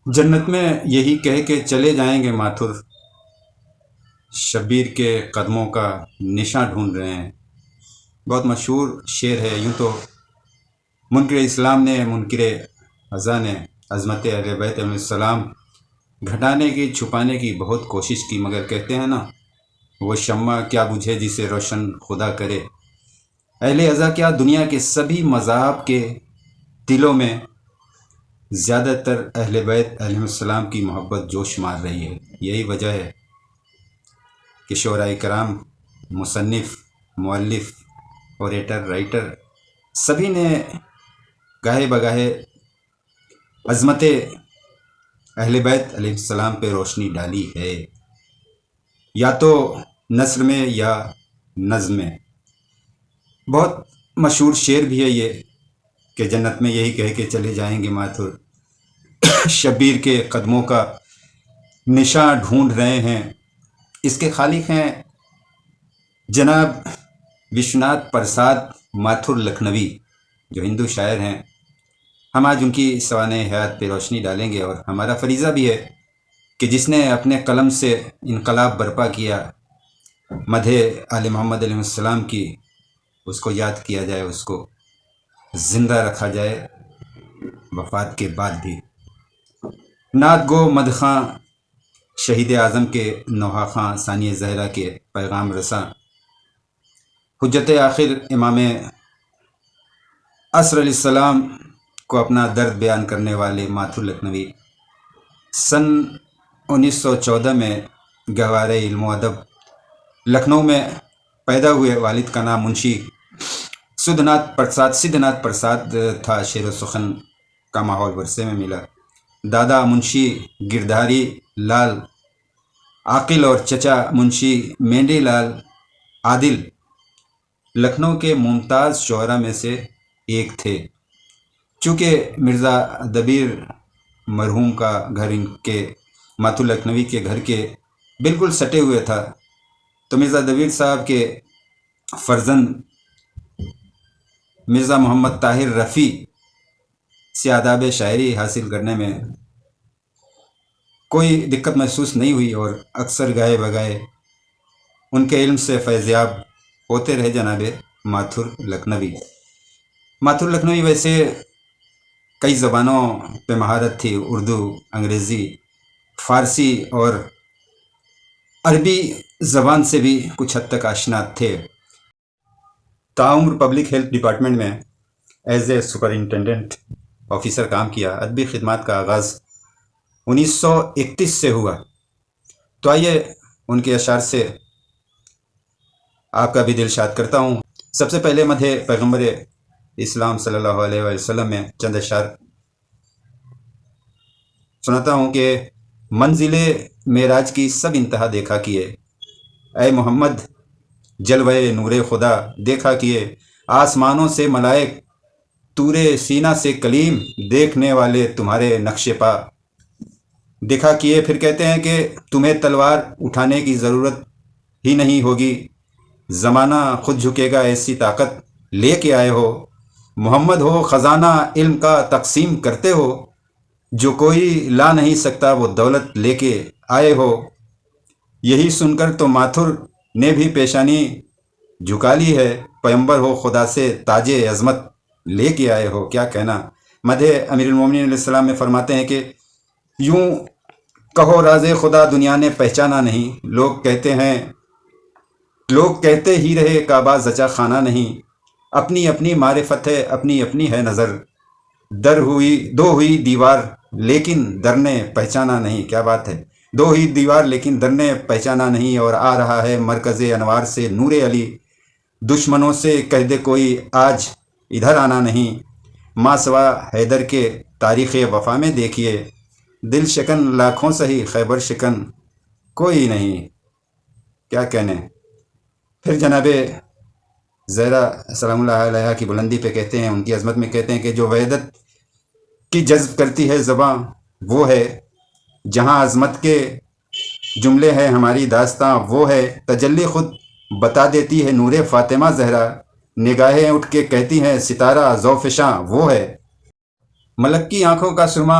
جنت میں یہی کہہ کے چلے جائیں گے ماتھر، شبیر کے قدموں کا نشاں ڈھونڈ رہے ہیں۔ بہت مشہور شعر ہے۔ یوں تو منکر اسلام نے، منکر ازاں نے عظمت اہل بیت علیہ السلام گھٹانے کی، چھپانے کی بہت کوشش کی، مگر کہتے ہیں نا، وہ شمع کیا بجھے جسے روشن خدا کرے۔ اہل ازاں کیا، دنیا کے سبھی مذاہب کے دلوں میں زیادہ تر اہل بیت علیہ السلام کی محبت جوش مار رہی ہے۔ یہی وجہ ہے کہ شعراء کرام، مصنف، مؤلف، اوریٹر، رائٹر، سبھی نے گاہے بگاہے عظمت اہل بیت علیہ السلام پہ روشنی ڈالی ہے، یا تو نثر میں یا نظم میں۔ بہت مشہور شعر بھی ہے یہ کہ جنت میں یہی کہہ کے چلے جائیں گے ماتھر، شبیر کے قدموں کا نشاں ڈھونڈ رہے ہیں۔ اس کے خالق ہیں جناب وشوناتھ پرساد ماتھر لکھنوی، جو ہندو شاعر ہیں۔ ہم آج ان کی سوانح حیات پہ روشنی ڈالیں گے، اور ہمارا فریضہ بھی ہے کہ جس نے اپنے قلم سے انقلاب برپا کیا، مدح آل محمد علیہ السلام کی، اس کو یاد کیا جائے، اس کو زندہ رکھا جائے وفات کے بعد بھی۔ نعت گو مدخاں شہید اعظم کے نوحہ خاں ثانی زہرا کے پیغام رساں، حجت آخر امام عصر علیہ السلام کو اپنا درد بیان کرنے والے ماتھر لکھنوی سن 1914 میں گہوارہ علم و ادب لکھنؤ میں پیدا ہوئے۔ والد کا نام منشی سدھ ناتھ پرساد تھا۔ شعر و سخن کا ماحول ورثے میں ملا۔ دادا منشی گردھاری لال عاقل اور چچا منشی مینڈی لال عادل لکھنؤ کے ممتاز شعراء میں سے ایک تھے۔ چونکہ مرزا دبیر مرحوم کا گھر ان کے ماتھر لکھنوی کے گھر کے بالکل سٹے ہوئے تھا، تو مرزا دبیر صاحب کے فرزند مرزا محمد طاہر رفیع سے آداب شاعری حاصل کرنے میں کوئی دقت محسوس نہیں ہوئی، اور اکثر گائے بگائے ان کے علم سے فیضیاب ہوتے رہے جناب ماتھر لکھنوی۔ ماتھر لکھنوی ویسے کئی زبانوں پہ مہارت تھی، اردو، انگریزی، فارسی اور عربی زبان سے بھی کچھ حد تک آشنا تھے۔ تاعمر پبلک ہیلتھ ڈپارٹمنٹ میں ایز اے سپرنٹینڈنٹ آفیسر کام کیا۔ ادبی خدمات کا آغاز 1931 سے ہوا۔ تو آئیے ان کے اشعار سے آپ کا بھی دل شاد کرتا ہوں۔ سب سے پہلے مدح پیغمبر اسلام صلی اللہ علیہ وسلم میں چند اشعار سناتا ہوں کہ منزل معراج کی سب انتہا دیکھا کیے، اے محمد جلوہ نور خدا دیکھا کیے، آسمانوں سے ملائک، طور سینہ سے کلیم، دیکھنے والے تمہارے نقش پا دیکھا کیے۔ پھر کہتے ہیں کہ تمہیں تلوار اٹھانے کی ضرورت ہی نہیں ہوگی، زمانہ خود جھکے گا، ایسی طاقت لے کے آئے ہو۔ محمد ہو خزانہ علم کا تقسیم کرتے ہو، جو کوئی لا نہیں سکتا وہ دولت لے کے آئے ہو۔ یہی سن کر تو ماتھر نے بھی پیشانی جھکا لی ہے، پیغمبر ہو خدا سے تاج عظمت لے کے آئے ہو۔ کیا کہنا۔ مدح امیر المومنین علیہ السلام میں فرماتے ہیں کہ یوں کہو راز خدا دنیا نے پہچانا نہیں، لوگ کہتے ہی رہے کعبہ زچا خانہ نہیں، اپنی اپنی معرفت ہے، اپنی اپنی ہے نظر، دو ہوئی دیوار لیکن در نے پہچانا نہیں۔ کیا بات ہے، دو ہی دیوار لیکن در نے پہچانا نہیں، اور آ رہا ہے مرکز انوار سے نور علی، دشمنوں سے کہہ دے کوئی آج ادھر آنا نہیں، ماں سوا حیدر کے تاریخ وفا میں دیکھیے، دل شکن لاکھوں سہی خیبر شکن کوئی نہیں۔ کیا کہنے۔ پھر جناب زہرا سلام اللہ علیہ کی بلندی پہ کہتے ہیں، ان کی عظمت میں کہتے ہیں کہ جو وحدت کی جذب کرتی ہے زباں وہ ہے، جہاں عظمت کے جملے ہیں ہماری داستاں وہ ہے، تجلی خود بتا دیتی ہے نور فاطمہ زہرا، نگاہیں اٹھ کے کہتی ہیں ستارہ ذوفشاں وہ ہے۔ ملک کی آنکھوں کا سرما